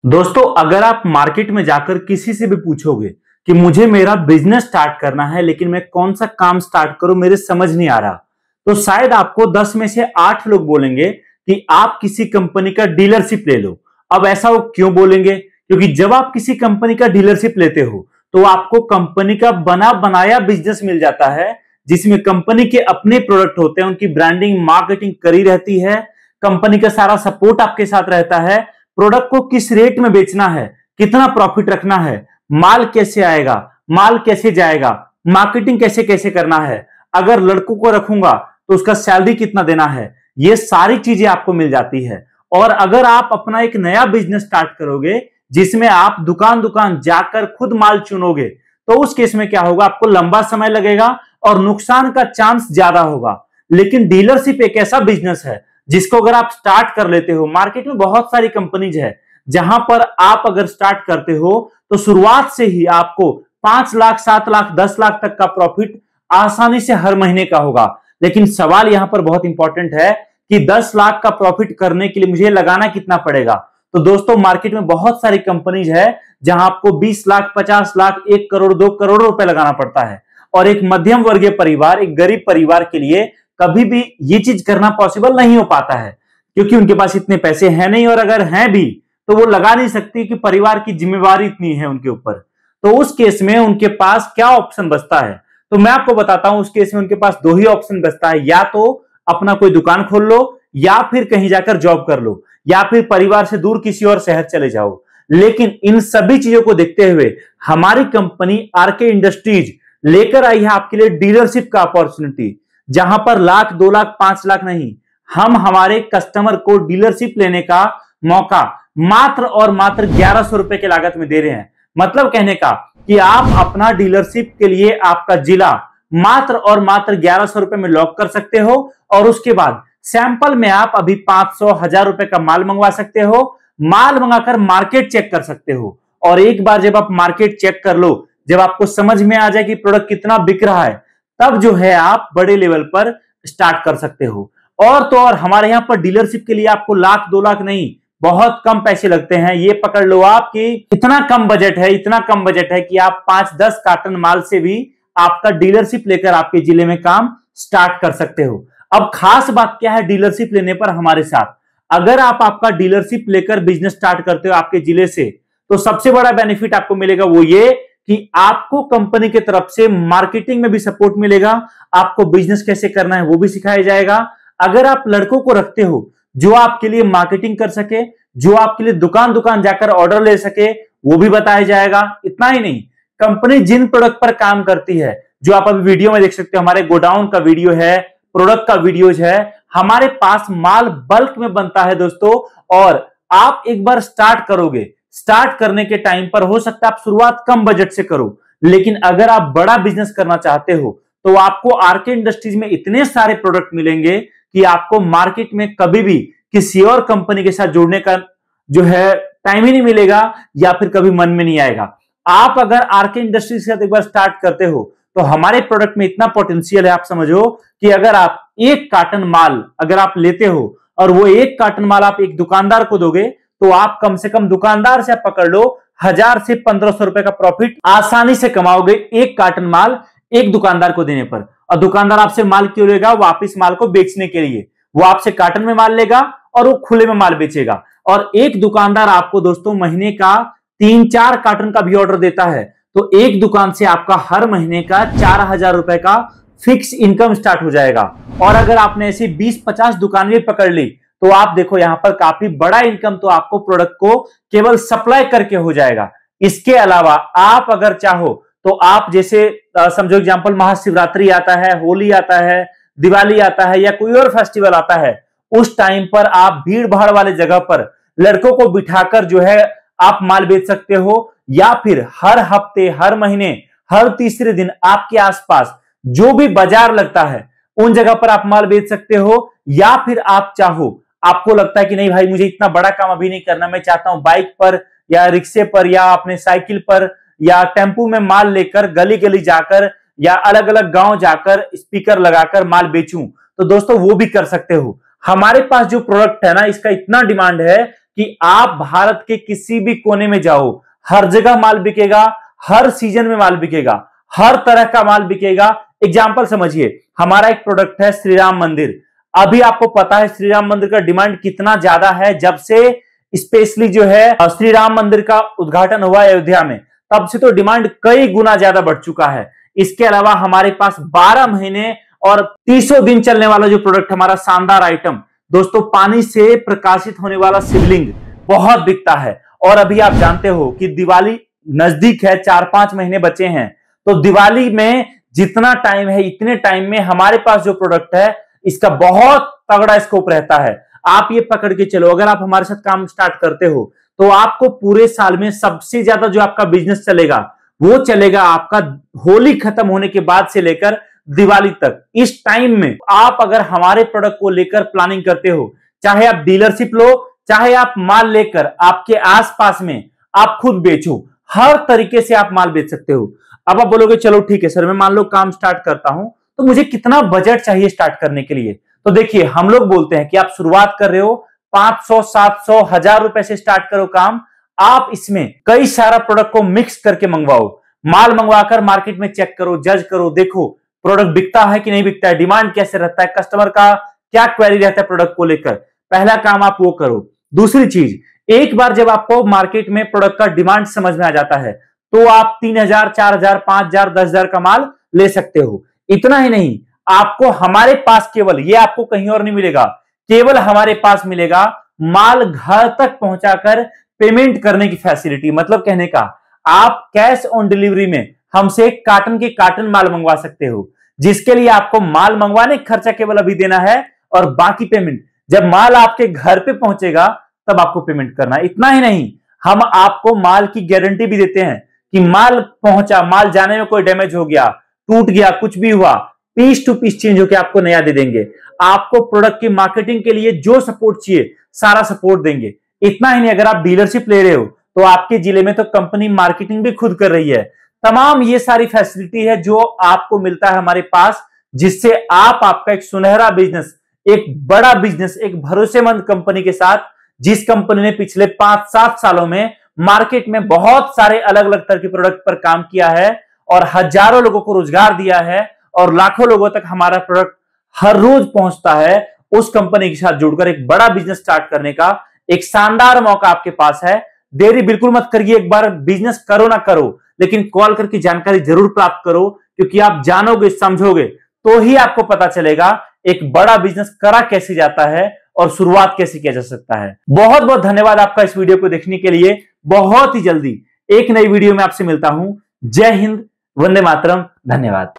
दोस्तों, अगर आप मार्केट में जाकर किसी से भी पूछोगे कि मुझे मेरा बिजनेस स्टार्ट करना है लेकिन मैं कौन सा काम स्टार्ट करूं, मेरे समझ नहीं आ रहा, तो शायद आपको 10 में से 8 लोग बोलेंगे कि आप किसी कंपनी का डीलरशिप ले लो। अब ऐसा वो क्यों बोलेंगे? क्योंकि जब आप किसी कंपनी का डीलरशिप लेते हो तो आपको कंपनी का बना बनाया बिजनेस मिल जाता है, जिसमें कंपनी के अपने प्रोडक्ट होते हैं, उनकी ब्रांडिंग मार्केटिंग करी रहती है, कंपनी का सारा सपोर्ट आपके साथ रहता है। प्रोडक्ट को किस रेट में बेचना है, कितना प्रॉफिट रखना है, माल कैसे आएगा, माल कैसे जाएगा, मार्केटिंग कैसे कैसे करना है, अगर लड़कों को रखूंगा तो उसका सैलरी कितना देना है, ये सारी चीजें आपको मिल जाती है। और अगर आप अपना एक नया बिजनेस स्टार्ट करोगे जिसमें आप दुकान दुकान जाकर खुद माल चुनोगे, तो उस केस में क्या होगा, आपको लंबा समय लगेगा और नुकसान का चांस ज्यादा होगा। लेकिन डीलरशिप एक ऐसा बिजनेस है जिसको अगर आप स्टार्ट कर लेते हो, मार्केट में बहुत सारी कंपनीज है जहां पर आप अगर स्टार्ट करते हो तो शुरुआत से ही आपको 5 लाख 7 लाख 10 लाख तक का प्रॉफिट आसानी से हर महीने का होगा। लेकिन सवाल यहां पर बहुत इंपॉर्टेंट है कि 10 लाख का प्रॉफिट करने के लिए मुझे लगाना कितना पड़ेगा। तो दोस्तों, मार्केट में बहुत सारी कंपनीज है जहां आपको 20 लाख 50 लाख 1 करोड़ 2 करोड़ रुपए लगाना पड़ता है। और एक मध्यम वर्गीय परिवार, एक गरीब परिवार के लिए कभी भी ये चीज करना पॉसिबल नहीं हो पाता है, क्योंकि उनके पास इतने पैसे हैं नहीं, और अगर हैं भी तो वो लगा नहीं सकती कि परिवार की जिम्मेवारी इतनी है उनके ऊपर। तो उस केस में उनके पास क्या ऑप्शन बचता है, तो मैं आपको बताता हूं। उस केस में उनके पास 2 ही ऑप्शन बचता है, या तो अपना कोई दुकान खोल लो, या फिर कहीं जाकर जॉब कर लो, या फिर परिवार से दूर किसी और शहर चले जाओ। लेकिन इन सभी चीजों को देखते हुए हमारी कंपनी आरके इंडस्ट्रीज लेकर आई है आपके लिए डीलरशिप का अपॉर्चुनिटी, जहां पर लाख 2 लाख 5 लाख नहीं, हम हमारे कस्टमर को डीलरशिप लेने का मौका मात्र और मात्र 1100 रुपए की लागत में दे रहे हैं। मतलब कहने का कि आप अपना डीलरशिप के लिए आपका जिला मात्र और मात्र 1100 रुपए में लॉक कर सकते हो, और उसके बाद सैंपल में आप अभी 500 1000 रुपए का माल मंगवा सकते हो। माल मंगाकर मार्केट चेक कर सकते हो, और एक बार जब आप मार्केट चेक कर लो, जब आपको समझ में आ जाए कि प्रोडक्ट कितना बिक रहा है, तब जो है आप बड़े लेवल पर स्टार्ट कर सकते हो। और तो और हमारे यहां पर डीलरशिप के लिए आपको लाख 2 लाख नहीं, बहुत कम पैसे लगते हैं। ये पकड़ लो आप कि इतना कम बजट है, इतना कम बजट है कि आप 5-10 कार्टन माल से भी आपका डीलरशिप लेकर आपके जिले में काम स्टार्ट कर सकते हो। अब खास बात क्या है डीलरशिप लेने पर हमारे साथ, अगर आप आपका डीलरशिप लेकर बिजनेस स्टार्ट करते हो आपके जिले से, तो सबसे बड़ा बेनिफिट आपको मिलेगा वो ये कि आपको कंपनी की तरफ से मार्केटिंग में भी सपोर्ट मिलेगा, आपको बिजनेस कैसे करना है वो भी सिखाया जाएगा। अगर आप लड़कों को रखते हो जो आपके लिए मार्केटिंग कर सके, जो आपके लिए दुकान दुकान जाकर ऑर्डर ले सके, वो भी बताया जाएगा। इतना ही नहीं, कंपनी जिन प्रोडक्ट पर काम करती है, जो आप अभी वीडियो में देख सकते हो, हमारे गोडाउन का वीडियो है, प्रोडक्ट का वीडियोज है, हमारे पास माल बल्क में बनता है दोस्तों। और आप एक बार स्टार्ट करोगे, स्टार्ट करने के टाइम पर हो सकता है आप शुरुआत कम बजट से करो, लेकिन अगर आप बड़ा बिजनेस करना चाहते हो तो आपको आरके इंडस्ट्रीज में इतने सारे प्रोडक्ट मिलेंगे कि आपको मार्केट में कभी भी किसी और कंपनी के साथ जुड़ने का जो है टाइम ही नहीं मिलेगा, या फिर कभी मन में नहीं आएगा। आप अगर आरके इंडस्ट्रीज के साथ एक बार स्टार्ट करते हो तो हमारे प्रोडक्ट में इतना पोटेंशियल है, आप समझो कि अगर आप 1 कार्टन माल अगर आप लेते हो और वो 1 कार्टन माल आप एक दुकानदार को दोगे, तो आप कम से कम दुकानदार से आप पकड़ लो 1000 से 1500 रुपए का प्रॉफिट आसानी से कमाओगे 1 कार्टन माल एक दुकानदार को देने पर। और दुकानदार आपसे माल क्यों लेगा? वापिस माल को बेचने के लिए। वो आपसे कार्टन में माल लेगा और वो खुले में माल बेचेगा। और एक दुकानदार आपको दोस्तों महीने का 3-4 कार्टन का भी ऑर्डर देता है, तो एक दुकान से आपका हर महीने का 4000 रुपए का फिक्स इनकम स्टार्ट हो जाएगा। और अगर आपने ऐसी 20-50 दुकानें पकड़ ली, तो आप देखो यहां पर काफी बड़ा इनकम तो आपको प्रोडक्ट को केवल सप्लाई करके हो जाएगा। इसके अलावा आप अगर चाहो तो आप जैसे समझो एग्जांपल, महाशिवरात्रि आता है, होली आता है, दिवाली आता है, या कोई और फेस्टिवल आता है, उस टाइम पर आप भीड़ भाड़ वाले जगह पर लड़कों को बिठाकर जो है आप माल बेच सकते हो, या फिर हर हफ्ते, हर महीने, हर तीसरे दिन आपके आसपास जो भी बाजार लगता है उन जगह पर आप माल बेच सकते हो। या फिर आप चाहो, आपको लगता है कि नहीं भाई मुझे इतना बड़ा काम अभी नहीं करना, मैं चाहता हूं बाइक पर या रिक्शे पर या अपने साइकिल पर या टेम्पू में माल लेकर गली गली जाकर या अलग अलग गांव जाकर स्पीकर लगाकर माल बेचूं, तो दोस्तों वो भी कर सकते हो। हमारे पास जो प्रोडक्ट है ना, इसका इतना डिमांड है कि आप भारत के किसी भी कोने में जाओ, हर जगह माल बिकेगा, हर सीजन में माल बिकेगा, हर तरह का माल बिकेगा। एग्जाम्पल समझिए, हमारा एक प्रोडक्ट है श्री राम मंदिर। अभी आपको पता है श्री राम मंदिर का डिमांड कितना ज्यादा है। जब से स्पेशली जो है श्री राम मंदिर का उद्घाटन हुआ अयोध्या में, तब से तो डिमांड कई गुना ज्यादा बढ़ चुका है। इसके अलावा हमारे पास 12 महीने और 300 दिन चलने वाला जो प्रोडक्ट हमारा शानदार आइटम दोस्तों, पानी से प्रकाशित होने वाला शिवलिंग बहुत बिकता है। और अभी आप जानते हो कि दिवाली नजदीक है, 4-5 महीने बचे हैं, तो दिवाली में जितना टाइम है, इतने टाइम में हमारे पास जो प्रोडक्ट है इसका बहुत तगड़ा स्कोप रहता है। आप ये पकड़ के चलो, अगर आप हमारे साथ काम स्टार्ट करते हो तो आपको पूरे साल में सबसे ज्यादा जो आपका बिजनेस चलेगा वो चलेगा आपका होली खत्म होने के बाद से लेकर दिवाली तक। इस टाइम में आप अगर हमारे प्रोडक्ट को लेकर प्लानिंग करते हो, चाहे आप डीलरशिप लो, चाहे आप माल लेकर आपके आसपास में आप खुद बेचो, हर तरीके से आप माल बेच सकते हो। अब आप बोलोगे चलो ठीक है सर, मैं मान लो काम स्टार्ट करता हूं तो मुझे कितना बजट चाहिए स्टार्ट करने के लिए? तो देखिए, हम लोग बोलते हैं कि आप शुरुआत कर रहे हो 500, 700, 1000 रुपए से स्टार्ट करो काम। आप इसमें कई सारा प्रोडक्ट को मिक्स करके मंगवाओ, माल मंगवाकर मार्केट में चेक करो, जज करो, देखो प्रोडक्ट बिकता है कि नहीं बिकता है, डिमांड कैसे रहता है, कस्टमर का क्या क्वेरी रहता है प्रोडक्ट को लेकर। पहला काम आप वो करो। दूसरी चीज, एक बार जब आपको मार्केट में प्रोडक्ट का डिमांड समझ में आ जाता है तो आप 3000, 4000, 5000, 10000 का माल ले सकते हो। इतना ही नहीं, आपको हमारे पास केवल, ये आपको कहीं और नहीं मिलेगा, केवल हमारे पास मिलेगा माल घर तक पहुंचाकर पेमेंट करने की फैसिलिटी। मतलब कहने का, आप कैश ऑन डिलीवरी में हमसे कार्टन के कार्टन माल मंगवा सकते हो, जिसके लिए आपको माल मंगवाने का खर्चा केवल अभी देना है और बाकी पेमेंट जब माल आपके घर पे पहुंचेगा तब आपको पेमेंट करना है। इतना ही नहीं, हम आपको माल की गारंटी भी देते हैं कि माल पहुंचा, माल जाने में कोई डैमेज हो गया, टूट गया, कुछ भी हुआ, पीस टू पीस चेंज होकर आपको नया दे देंगे। आपको प्रोडक्ट की मार्केटिंग के लिए जो सपोर्ट चाहिए सारा सपोर्ट देंगे। इतना ही नहीं, अगर आप डीलरशिप ले रहे हो तो आपके जिले में तो कंपनी मार्केटिंग भी खुद कर रही है। तमाम ये सारी फैसिलिटी है जो आपको मिलता है हमारे पास, जिससे आप आपका एक सुनहरा बिजनेस, एक बड़ा बिजनेस, एक भरोसेमंद कंपनी के साथ, जिस कंपनी ने पिछले 5-7 सालों में मार्केट में बहुत सारे अलग अलग तरह के प्रोडक्ट पर काम किया है और हजारों लोगों को रोजगार दिया है और लाखों लोगों तक हमारा प्रोडक्ट हर रोज पहुंचता है, उस कंपनी के साथ जुड़कर एक बड़ा बिजनेस स्टार्ट करने का एक शानदार मौका आपके पास है। देरी बिल्कुल मत करिए, एक बार बिजनेस करो ना करो, लेकिन कॉल करके जानकारी जरूर प्राप्त करो, क्योंकि आप जानोगे, समझोगे तो ही आपको पता चलेगा एक बड़ा बिजनेस करा कैसे जाता है और शुरुआत कैसे किया जा सकता है। बहुत बहुत धन्यवाद आपका इस वीडियो को देखने के लिए। बहुत ही जल्दी एक नई वीडियो में आपसे मिलता हूं। जय हिंद, वंदे मातरम, धन्यवाद।